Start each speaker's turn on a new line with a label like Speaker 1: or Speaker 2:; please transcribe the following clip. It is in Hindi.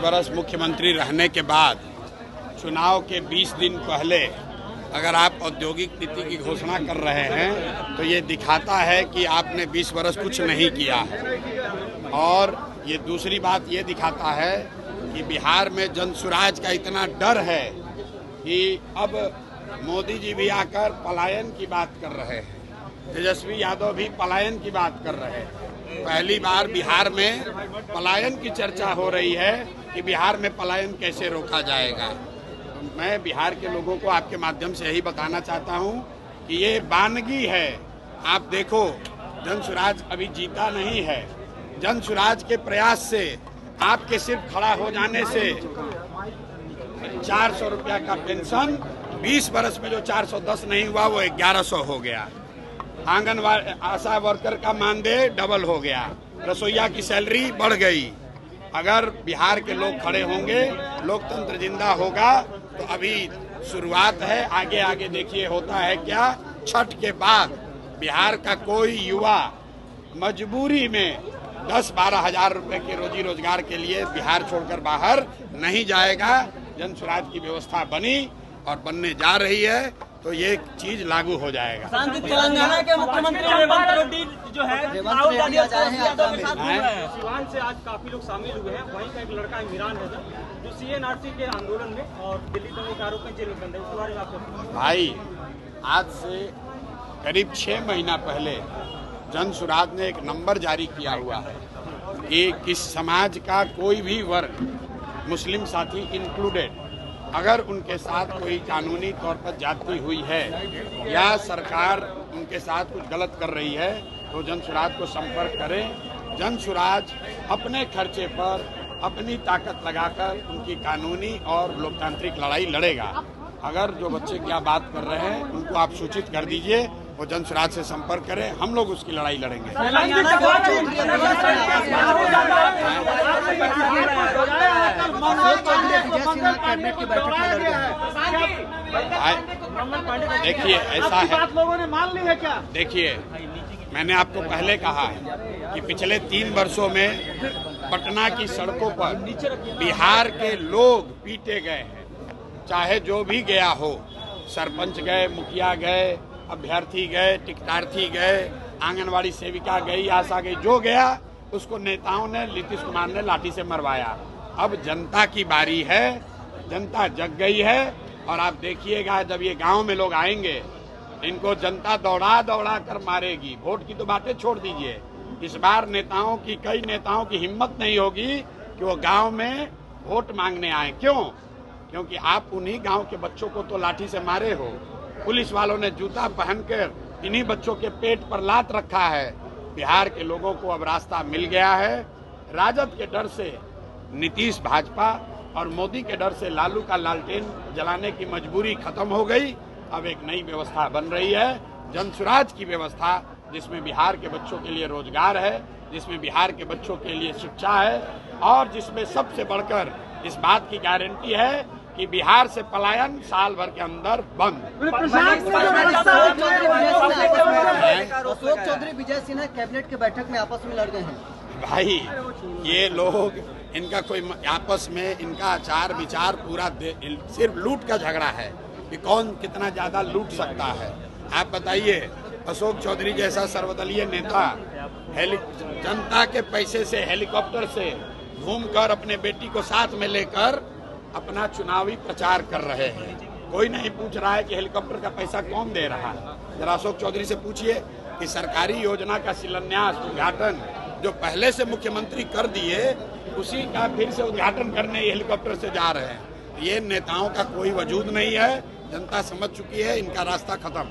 Speaker 1: वर्ष मुख्यमंत्री रहने के बाद चुनाव के 20 दिन पहले अगर आप औद्योगिक नीति की घोषणा कर रहे हैं तो ये दिखाता है कि आपने 20 वर्ष कुछ नहीं किया है। और ये दूसरी बात ये दिखाता है कि बिहार में जन सुराज का इतना डर है कि अब मोदी जी भी आकर पलायन की बात कर रहे हैं, तेजस्वी यादव भी पलायन की बात कर रहे हैं। पहली बार बिहार में पलायन की चर्चा हो रही है कि बिहार में पलायन कैसे रोका जाएगा। तो मैं बिहार के लोगों को आपके माध्यम से यही बताना चाहता हूं कि ये वानगी है। आप देखो, जन सुराज अभी जीता नहीं है। जन सुराज के प्रयास से, आपके सिर्फ खड़ा हो जाने से 400 रुपया का पेंशन 20 वर्ष में जो 410 नहीं हुआ वो 1100 हो गया। आंगनवाड़ी आशा वर्कर का मानदेय डबल हो गया। रसोईया की सैलरी बढ़ गई। अगर बिहार के लोग खड़े होंगे, लोकतंत्र जिंदा होगा। तो अभी शुरुआत है, आगे आगे देखिए होता है क्या। छठ के बाद बिहार का कोई युवा मजबूरी में 10-12 हजार रुपए के रोजी रोजगार के लिए बिहार छोड़कर बाहर नहीं जाएगा। जन सुराज की व्यवस्था बनी और बनने जा रही है तो ये चीज लागू हो जाएगा।
Speaker 2: तेलंगाना के मुख्यमंत्री रेवंत रेड्डी जो है राहुल गांधी यादव के साथ घूम रहे हैं।
Speaker 3: सिवान से आज काफी लोग शामिल हुए हैं। वहीं का एक लड़का है इमरान है जो CNRC के आंदोलन में और दिल्ली दंगे के आरोप में जेल में बंद है। उसके बारे में आपको
Speaker 1: भाई, आज से करीब 6 महीना पहले जन सुराज ने एक नंबर जारी किया हुआ है कि किस समाज का कोई भी वर्ग, मुस्लिम साथी इंक्लूडेड, अगर उनके साथ कोई कानूनी तौर पर जाती हुई है या सरकार उनके साथ कुछ गलत कर रही है तो जन सुराज को संपर्क करें। जन सुराज अपने खर्चे पर अपनी ताकत लगाकर उनकी कानूनी और लोकतांत्रिक लड़ाई लड़ेगा। अगर जो बच्चे क्या बात कर रहे हैं उनको आप सूचित कर दीजिए, वो जन सुराज से संपर्क करें, हम लोग उसकी लड़ाई लड़ेंगे। देखिए, ऐसा है,
Speaker 3: लोगों ने मान ली है क्या?
Speaker 1: देखिए, मैंने आपको पहले कहा है कि पिछले 3 वर्षों में पटना की सड़कों पर बिहार के लोग पीटे गए हैं। चाहे जो भी गया हो, सरपंच गए, मुखिया गए, अभ्यर्थी गए, टिकटार्थी गए, आंगनवाड़ी सेविका गई, आशा गई, जो गया उसको नेताओं ने, नीतीश कुमार ने लाठी से मरवाया। अब जनता की बारी है, जनता जग गई है। और आप देखिएगा, जब ये गांव में लोग आएंगे, इनको जनता दौड़ा दौड़ा कर मारेगी। वोट की तो बातें छोड़ दीजिए, इस बार कई नेताओं की हिम्मत नहीं होगी कि वो गांव में वोट मांगने आए। क्यों? क्योंकि आप उन्हीं गांव के बच्चों को तो लाठी से मारे हो। पुलिस वालों ने जूता पहनकर इन्हीं बच्चों के पेट पर लात रखा है। बिहार के लोगों को अब रास्ता मिल गया है। राजद के डर से नीतीश भाजपा और मोदी के डर से लालू का लालटेन जलाने की मजबूरी खत्म हो गई। अब एक नई व्यवस्था बन रही है, जन सुराज की व्यवस्था, जिसमें बिहार के बच्चों के लिए रोजगार है, जिसमें बिहार के बच्चों के लिए शिक्षा है और जिसमें सबसे बढ़कर इस बात की गारंटी है कि बिहार से पलायन साल भर के अंदर बंद।
Speaker 2: अशोक चौधरी, विजय सिन्हा कैबिनेट की बैठक में आपस में लड़ गए हैं।
Speaker 1: भाई, ये लोग, इनका कोई आपस में इनका आचार विचार पूरा सिर्फ लूट का झगड़ा है कि कौन कितना ज्यादा लूट सकता है। आप बताइए, अशोक चौधरी जैसा सर्वदलीय नेता जनता के पैसे से, हेलीकॉप्टर से घूमकर अपने बेटी को साथ में लेकर अपना चुनावी प्रचार कर रहे हैं। कोई नहीं पूछ रहा है कि हेलीकॉप्टर का पैसा कौन दे रहा है। जरा अशोक चौधरी से पूछिए कि सरकारी योजना का शिलान्यास, उद्घाटन जो पहले से मुख्यमंत्री कर दिए, उसी का फिर से उद्घाटन करने हेलीकॉप्टर से जा रहे हैं। ये नेताओं का कोई वजूद नहीं है। जनता समझ चुकी है, इनका रास्ता खत्म।